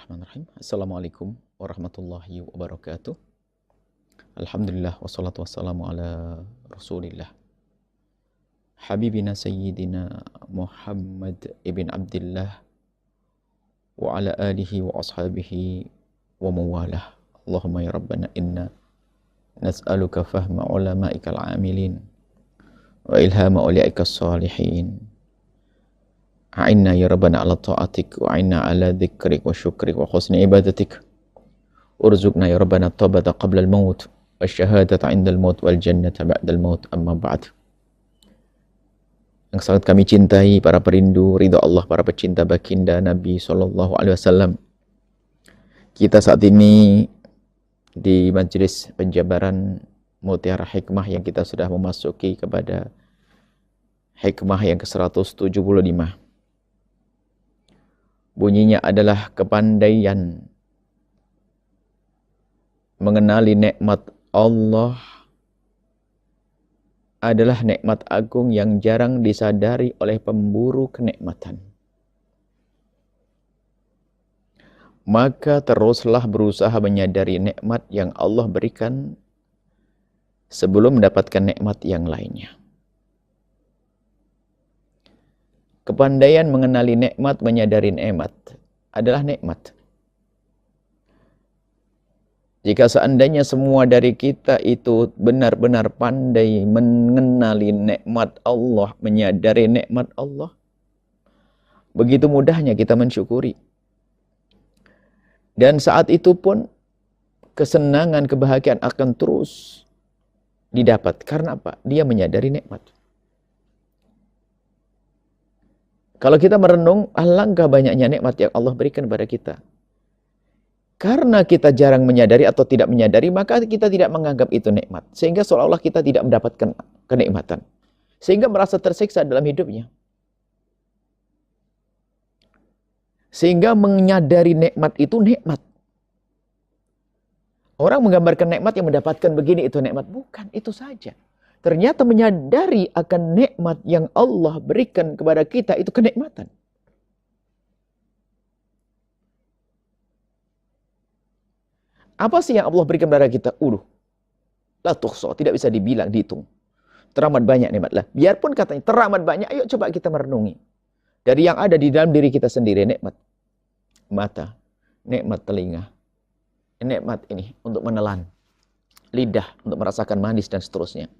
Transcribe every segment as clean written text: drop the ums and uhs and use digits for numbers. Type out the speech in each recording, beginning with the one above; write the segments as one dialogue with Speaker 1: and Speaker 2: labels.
Speaker 1: Bismillahirrahmanirrahim. Assalamualaikum warahmatullahi wabarakatuh. Alhamdulillah wassalatu wassalamu ala rasulillah. Habibina Sayyidina Muhammad ibn Abdullah wa ala alihi wa ashabihi wa mawalah. Allahumma ya Rabbana inna nas'aluka fahma ulama'ikal amilin wa ilhama uliaikas salihin. A'inna ya Rabbana ala ta'atik wa a'inna ala dhikrik wa syukrik wa husni ibadatik. Urzuqna ya Rabbana tabata qabla al-maut wa syahadata inda al-maut wal jannata ba'da al-maut amma ba'd. Yang sangat kami cintai para perindu ridha Allah, para pecinta baginda Nabi SAW. Kita saat ini di majelis penjabaran Mutiara Hikmah yang kita sudah memasuki kepada hikmah yang ke-175. Bunyinya adalah kepandaian mengenali nikmat Allah adalah nikmat agung yang jarang disadari oleh pemburu kenikmatan. Maka teruslah berusaha menyadari nikmat yang Allah berikan sebelum mendapatkan nikmat yang lainnya. Kepandaian mengenali nikmat, menyadari nikmat adalah nikmat. Jika seandainya semua dari kita itu benar-benar pandai mengenali nikmat Allah, menyadari nikmat Allah, begitu mudahnya kita mensyukuri. Dan saat itu pun kesenangan, kebahagiaan akan terus didapat. Karena apa? Dia menyadari nikmat. Kalau kita merenung, alangkah banyaknya nikmat yang Allah berikan kepada kita. Karena kita jarang menyadari atau tidak menyadari, maka kita tidak menganggap itu nikmat. Sehingga seolah-olah kita tidak mendapatkan kenikmatan. Sehingga merasa tersiksa dalam hidupnya. Sehingga menyadari nikmat itu nikmat. Orang menggambarkan nikmat yang mendapatkan begini itu nikmat. Bukan, itu saja. Ternyata menyadari akan nikmat yang Allah berikan kepada kita itu kenikmatan. Apa sih yang Allah berikan kepada kita? La tuhsa, tidak bisa dibilang, dihitung. Teramat banyak nikmat lah. Biarpun katanya teramat banyak, ayo coba kita merenungi. Dari yang ada di dalam diri kita sendiri, nikmat mata, nikmat telinga, nikmat ini untuk menelan, lidah untuk merasakan manis dan seterusnya.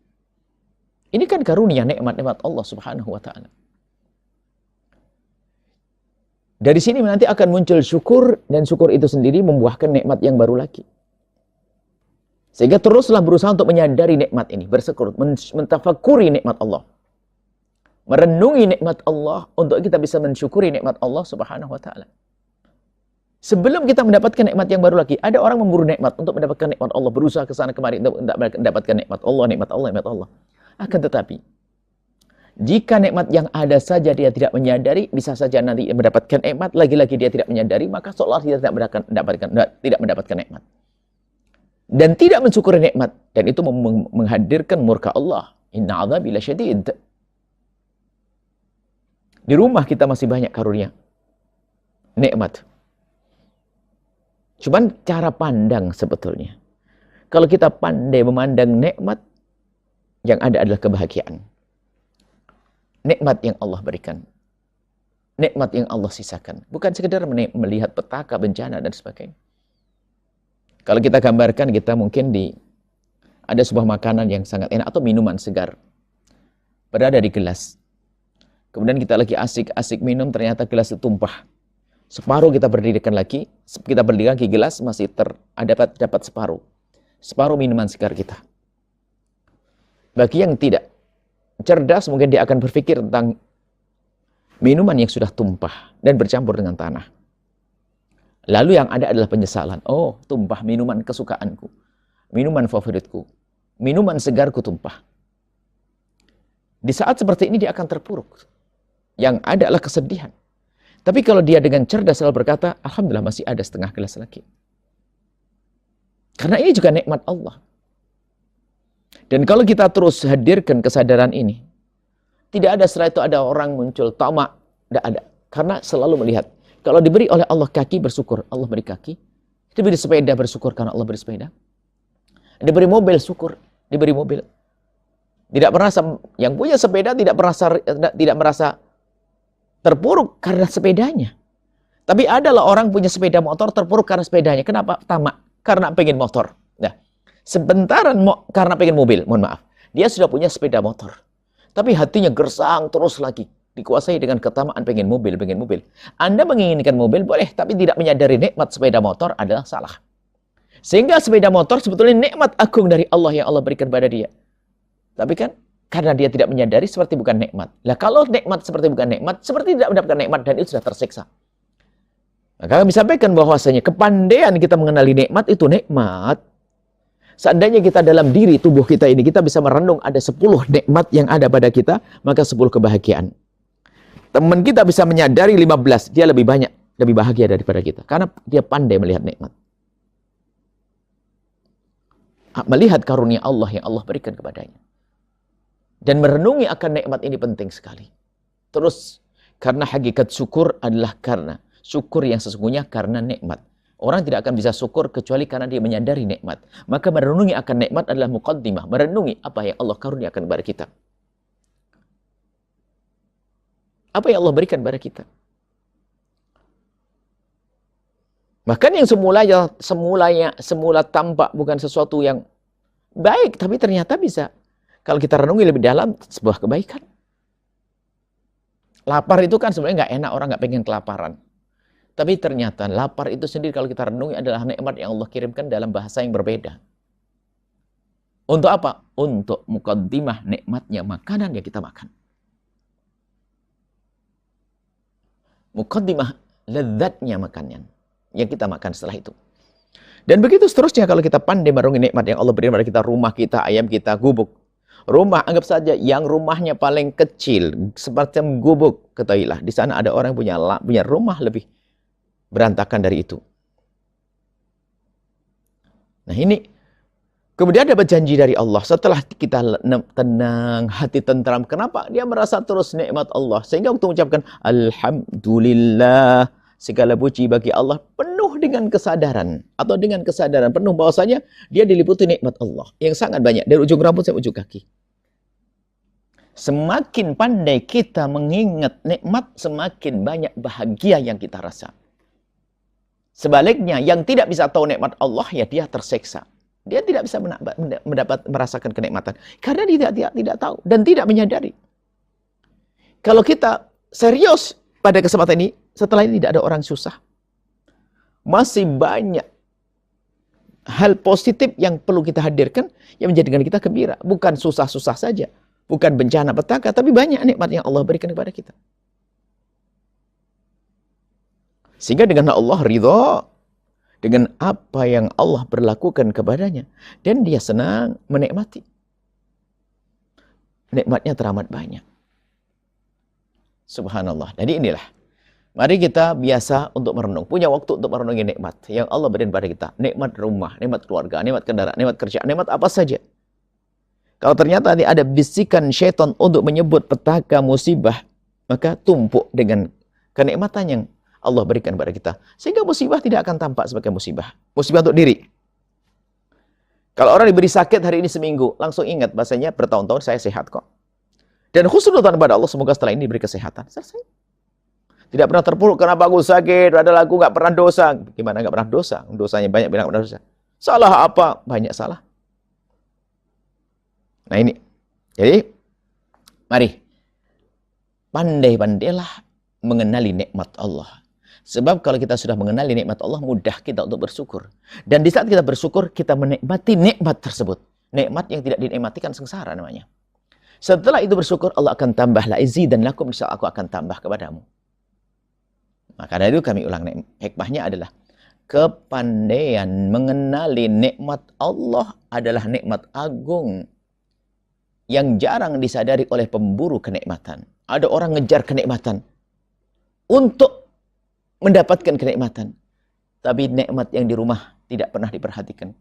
Speaker 1: Ini kan karunia nikmat-nikmat Allah Subhanahu wa ta'ala. Dari sini nanti akan muncul syukur, dan syukur itu sendiri membuahkan nikmat yang baru lagi. Sehingga teruslah berusaha untuk menyadari nikmat ini, bersyukur, mentafakuri nikmat Allah. Merenungi nikmat Allah untuk kita bisa mensyukuri nikmat Allah Subhanahu wa ta'ala. Sebelum kita mendapatkan nikmat yang baru lagi, ada orang memburu nikmat untuk mendapatkan nikmat Allah, berusaha ke sana kemari untuk mendapatkan nikmat Allah, nikmat Allah, nikmat Allah. Akan tetapi, jika nikmat yang ada saja dia tidak menyadari, bisa saja nanti mendapatkan nikmat, lagi-lagi dia tidak menyadari, maka seolah dia tidak mendapatkan nikmat. Dan tidak mensyukuri nikmat, dan itu menghadirkan murka Allah. Inna adzabi lasyadid. Di rumah kita masih banyak karunia, nikmat. Cuman cara pandang sebetulnya. Kalau kita pandai memandang nikmat, yang ada adalah kebahagiaan. Nikmat yang Allah berikan. Nikmat yang Allah sisakan. Bukan sekedar melihat petaka, bencana, dan sebagainya. Kalau kita gambarkan, kita mungkin ada sebuah makanan yang sangat enak atau minuman segar. Berada di gelas. Kemudian kita lagi asik-asik minum, ternyata gelas itu tumpah. Separuh kita berdirikan lagi, gelas masih dapat separuh. Separuh minuman segar kita. Bagi yang tidak cerdas, mungkin dia akan berpikir tentang minuman yang sudah tumpah dan bercampur dengan tanah. Lalu yang ada adalah penyesalan. Oh, tumpah minuman kesukaanku, minuman favoritku, minuman segarku tumpah. Di saat seperti ini dia akan terpuruk. Yang ada adalah kesedihan. Tapi kalau dia dengan cerdas selalu berkata, alhamdulillah masih ada setengah gelas lagi. Karena ini juga nikmat Allah. Dan kalau kita terus hadirkan kesadaran ini, tidak ada setelah itu ada orang muncul tamak, tidak ada. Karena selalu melihat Kalau diberi oleh Allah kaki, bersyukur. Allah beri kaki. Diberi sepeda, bersyukur karena Allah beri sepeda. Diberi mobil, syukur. Diberi mobil. Tidak merasa, yang punya sepeda tidak merasa terpuruk karena sepedanya. Tapi adalah orang punya sepeda motor terpuruk karena sepedanya. Kenapa? Tamak. Karena pengen motor. Nah, sebentaran karena pengen mobil, mohon maaf. Dia sudah punya sepeda motor. Tapi hatinya gersang terus lagi. Dikuasai dengan ketamaan pengen mobil. Anda menginginkan mobil boleh, tapi tidak menyadari nikmat sepeda motor adalah salah. Sehingga sepeda motor sebetulnya nikmat agung dari Allah yang Allah berikan pada dia. Tapi kan, karena dia tidak menyadari seperti bukan nikmat. Lah kalau nikmat seperti bukan nikmat, seperti tidak mendapatkan nikmat dan itu sudah tersiksa. Maka kami sampaikan bahwasanya kepandaian kita mengenali nikmat itu nikmat. Seandainya kita dalam diri tubuh kita ini, kita bisa merenung ada 10 nikmat yang ada pada kita, maka 10 kebahagiaan. Teman kita bisa menyadari 15, dia lebih banyak, lebih bahagia daripada kita. Karena dia pandai melihat nikmat. Melihat karunia Allah yang Allah berikan kepadanya. Dan merenungi akan nikmat ini penting sekali. Terus, karena hakikat syukur adalah karena syukur yang sesungguhnya karena nikmat. Orang tidak akan bisa syukur kecuali karena dia menyadari nikmat. Maka merenungi akan nikmat adalah muqaddimah. Merenungi apa yang Allah karuniakan kepada kita. Apa yang Allah berikan kepada kita. Bahkan yang semula tampak bukan sesuatu yang baik, tapi ternyata bisa. Kalau kita renungi lebih dalam, sebuah kebaikan. Lapar itu kan sebenarnya nggak enak, orang nggak pengen kelaparan. Tapi ternyata lapar itu sendiri kalau kita renungi adalah nikmat yang Allah kirimkan dalam bahasa yang berbeda. Untuk apa? Untuk muqaddimah nikmatnya makanan yang kita makan. Muqaddimah lezatnya makanan yang kita makan setelah itu. Dan begitu seterusnya kalau kita pandai merenungi nikmat yang Allah berikan pada kita, rumah kita, ayam kita, gubuk. Rumah, anggap saja yang rumahnya paling kecil, seperti gubuk, ketahuilah. Di sana ada orang yang punya rumah lebih berantakan dari itu. Nah ini, kemudian ada janji dari Allah. Setelah kita tenang, hati tentram. Kenapa? Dia merasa terus nikmat Allah. Sehingga waktu mengucapkan, Alhamdulillah, segala puji bagi Allah, penuh dengan kesadaran. Atau dengan kesadaran penuh bahwasanya dia diliputi nikmat Allah. Yang sangat banyak. Dari ujung rambut sampai ujung kaki. Semakin pandai kita mengingat nikmat, semakin banyak bahagia yang kita rasa. Sebaliknya, yang tidak bisa tahu nikmat Allah, ya dia tersiksa. Dia tidak bisa merasakan kenikmatan. Karena dia tidak tahu dan tidak menyadari. Kalau kita serius pada kesempatan ini, setelah ini tidak ada orang susah. Masih banyak hal positif yang perlu kita hadirkan yang menjadikan kita gembira. Bukan susah-susah saja. Bukan bencana petaka, tapi banyak nikmat yang Allah berikan kepada kita. Sehingga dengan Allah ridha dengan apa yang Allah berlakukan kepadanya. Dan dia senang menikmati. Nikmatnya teramat banyak. Subhanallah. Jadi inilah. Mari kita biasa untuk merenung. Punya waktu untuk merenungi nikmat yang Allah berikan kepada kita. Nikmat rumah, nikmat keluarga, nikmat kendaraan, nikmat kerja, nikmat apa saja. Kalau ternyata ada bisikan syaitan untuk menyebut petaka musibah, maka tumpuk dengan kenikmatan yang Allah berikan kepada kita. Sehingga musibah tidak akan tampak sebagai musibah. Musibah untuk diri. Kalau orang diberi sakit hari ini seminggu, langsung ingat bahasanya bertahun-tahun saya sehat kok. Dan husnudzan pada Allah, semoga setelah ini diberi kesehatan. Selesai. Tidak pernah terpuruk, kenapa aku sakit, padahal aku nggak pernah dosa. Gimana nggak pernah dosa? Dosanya banyak, bilang pernah dosa. Salah apa? Banyak salah. Nah ini. Jadi, mari. Pandai-pandailah mengenali nikmat Allah. Sebab kalau kita sudah mengenali nikmat Allah, mudah kita untuk bersyukur. Dan di saat kita bersyukur, kita menikmati nikmat tersebut. Nikmat yang tidak dinikmati kan sengsara namanya. Setelah itu bersyukur, Allah akan tambah la izidan lakum, insya aku akan tambah kepadamu. Maka dari itu kami ulang, hikmahnya adalah kepandaian mengenali nikmat Allah adalah nikmat agung yang jarang disadari oleh pemburu kenikmatan. Ada orang ngejar kenikmatan untuk mendapatkan kenikmatan. Tapi nikmat yang di rumah tidak pernah diperhatikan.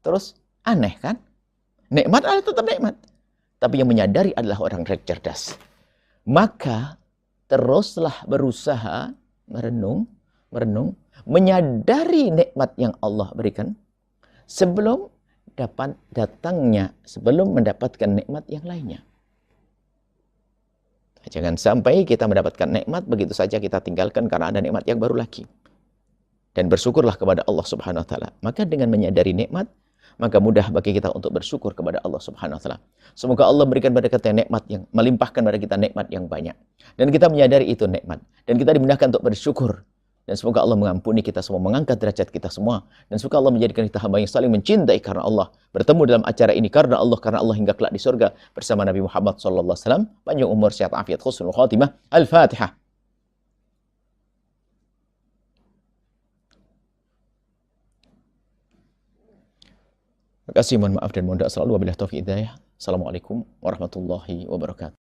Speaker 1: Terus aneh kan? Nikmat adalah tetap nikmat. Tapi yang menyadari adalah orang cerdas. Maka teruslah berusaha merenung, menyadari nikmat yang Allah berikan sebelum mendapatkan nikmat yang lainnya. Jangan sampai kita mendapatkan nikmat begitu saja kita tinggalkan karena ada nikmat yang baru lagi. Dan bersyukurlah kepada Allah Subhanahu wa taala. Maka dengan menyadari nikmat, maka mudah bagi kita untuk bersyukur kepada Allah Subhanahu wa taala. Semoga Allah berikan pada kita nikmat yang melimpahkan pada kita nikmat yang banyak. Dan kita menyadari itu nikmat dan kita dimudahkan untuk bersyukur. Dan semoga Allah mengampuni kita semua, mengangkat derajat kita semua. Dan semoga Allah menjadikan kita hamba yang saling mencintai karena Allah. Bertemu dalam acara ini karena Allah hingga kelak di surga bersama Nabi Muhammad sallallahu alaihi wasallam. Panjang umur, sehat afiat, husnul khatimah. Al-Fatihah. Terima kasih, mohon maaf dan mohon doa selalu. Wabillahi taufiq hidayah. Assalamualaikum warahmatullahi wabarakatuh.